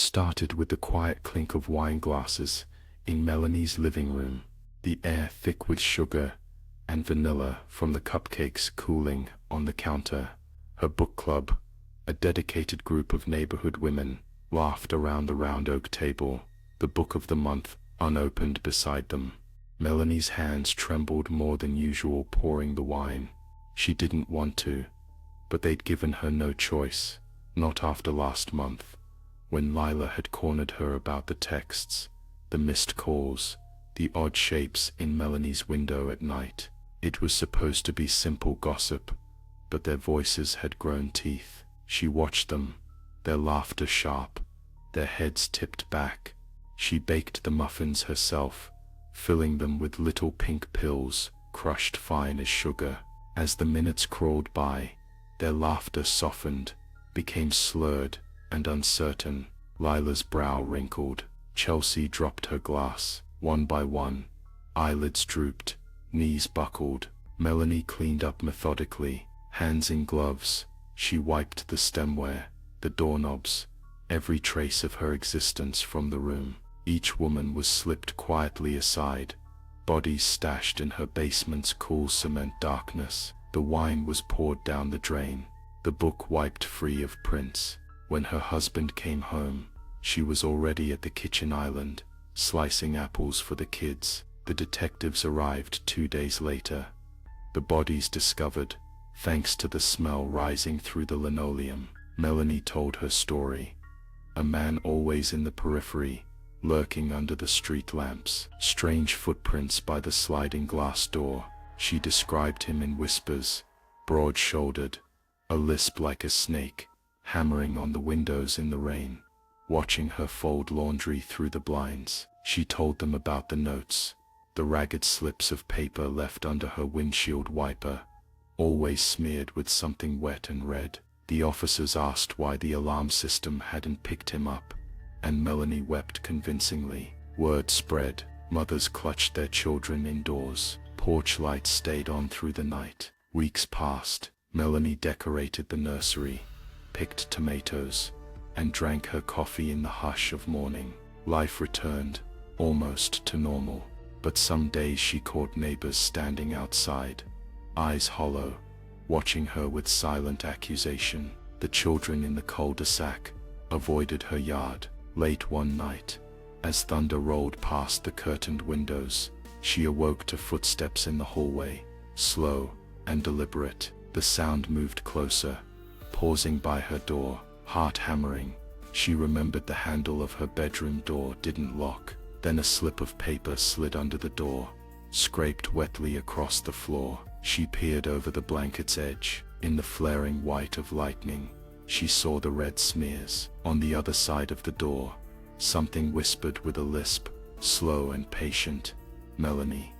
started with the quiet clink of wine glasses in Melanie's living room, the air thick with sugar and vanilla from the cupcakes cooling on the counter. Her book club, a dedicated group of neighborhood women, laughed around the round oak table, the book of the month unopened beside them. Melanie's hands trembled more than usual pouring the wine. She didn't want to, but they'd given her no choice, not after last month, when Lila had cornered her about the texts, the missed calls, the odd shapes in Melanie's window at night. It was supposed to be simple gossip, but their voices had grown teeth. She watched them, their laughter sharp, their heads tipped back. She baked the muffins herself, filling them with little pink pills, crushed fine as sugar. As the minutes crawled by, their laughter softened, became slurred and uncertain. Lila's brow wrinkled. Chelsea dropped her glass, one by one. Eyelids drooped, knees buckled. Melanie cleaned up methodically, hands in gloves. She wiped the stemware, the doorknobs, every trace of her existence from the room. Each woman was slipped quietly aside, bodies stashed in her basement's cool cement darkness. The wine was poured down the drain, the book wiped free of prints. When her husband came home, she was already at the kitchen island, slicing apples for the kids. The detectives arrived 2 days later. The bodies discovered, thanks to the smell rising through the linoleum. Melanie told her story. A man always in the periphery, lurking under the street lamps. Strange footprints by the sliding glass door. She described him in whispers, broad-shouldered, a lisp like a snake, hammering on the windows in the rain. Watching her fold laundry through the blinds, she told them about the notes, the ragged slips of paper left under her windshield wiper, always smeared with something wet and red. The officers asked why the alarm system hadn't picked him up, and Melanie wept convincingly. Word spread, mothers clutched their children indoors. Porch lights stayed on through the night. Weeks passed. Melanie decorated the nursery, picked tomatoes, and drank her coffee in the hush of morning. Life returned, almost to normal. But some days she caught neighbors standing outside, eyes hollow, watching her with silent accusation. The children in the cul-de-sac avoided her yard. Late one night, as thunder rolled past the curtained windows, she awoke to footsteps in the hallway, slow and deliberate. The sound moved closer, pausing by her door, heart hammering. She remembered the handle of her bedroom door didn't lock. Then a slip of paper slid under the door, scraped wetly across the floor. She peered over the blanket's edge. In the flaring white of lightning, she saw the red smears. On the other side of the door, something whispered with a lisp, slow and patient, "Melanie."